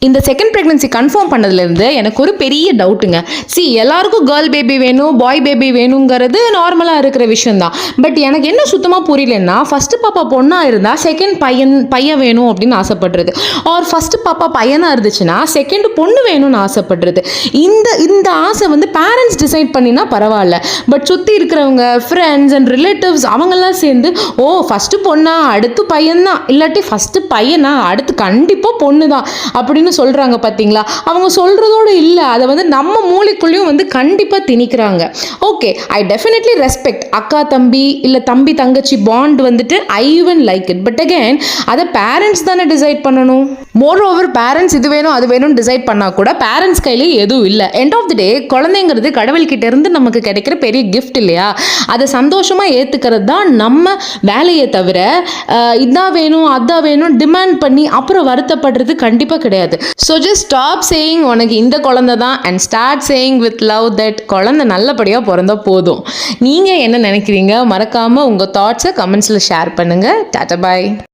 இந்த second pregnancy confirm பண்ணதுலேருந்து எனக்கு ஒரு பெரிய டவுட்டுங்க. எல்லாருக்கும் கேர்ள் பேபி வேணும், பாய் பேபி வேணுங்கிறது நார்மலாக இருக்கிற விஷயம் தான். பட் எனக்கு என்ன சுத்தமாக புரியலன்னா, ஃபஸ்ட்டு பாப்பா பொண்ணாக இருந்தால் செகண்ட் பையன் வேணும் அப்படின்னு ஆசைப்படுறது, ஆர் ஃபஸ்ட்டு பாப்பா பையனாக இருந்துச்சுன்னா செகண்ட் பொண்ணு வேணும்னு ஆசைப்படுறது. இந்த ஆசை வந்து பேரண்ட்ஸ் டிசைட் பண்ணினா பரவாயில்ல. பட் சுற்றி இருக்கிறவங்க, ஃப்ரெண்ட்ஸ் அண்ட் ரிலேட்டிவ்ஸ் அவங்கெல்லாம் சேர்ந்து ஃபஸ்ட்டு பொண்ணா அடுத்து பையன்தான், இல்லாட்டி ஃபஸ்ட்டு பையனா அடுத்து கண்டிப்பாக பொண்ணு தான் அப்படின்னு சொல்கிறாங்க. பார்த்தீங்களா, அவங்க சொல்கிறதோடு இல்லை, அதை வந்து நம்ம மூளைக்குள்ளேயும் வந்து கண்டிப்பாக திணிக்கிறாங்க. ஓகே, ஐ டெஃபினெட்லி ரெஸ்பெக்ட் அக்கா தம்பி இல்லை தம்பி தங்கச்சி பாண்ட் வந்துட்டு I even like it. But again அதை பேரண்ட்ஸ் தானே டிசைட் பண்ணணும். மோர் ஓவர் பேரண்ட்ஸ் இது வேணும் அது வேணும்னு டிசைட் பண்ணால் கூட பேரண்ட்ஸ் கையிலே எதுவும் இல்லை. எண்ட் ஆஃப் தி டே குழந்தைங்கிறது கடவுள்கிட்ட இருந்து நமக்கு கிடைக்கிற பெரிய கிஃப்ட் இல்லையா? அதை சந்தோஷமாக ஏற்றுக்கிறது தான் நம்ம வேலையை தவிர இதான் வேணும் அதான் வேணும் டிமாண்ட் பண்ணி அப்புறம் வருத்தப்படுறது கண்டிப்பாக கிடையாது. ஸோ ஜஸ்ட் ஸ்டாப் சேயிங் உனக்கு இந்த குழந்தை தான் and start saying with love that குழந்தை நல்லபடியாக பிறந்தா போதும். நீங்கள் என்ன நினைக்கிறீங்க? மறக்காமல் உங்கள் தாட்ஸை கமெண்ட்ஸில் ஷேர் பண்ணுங்கள். டாட்டா பாய்.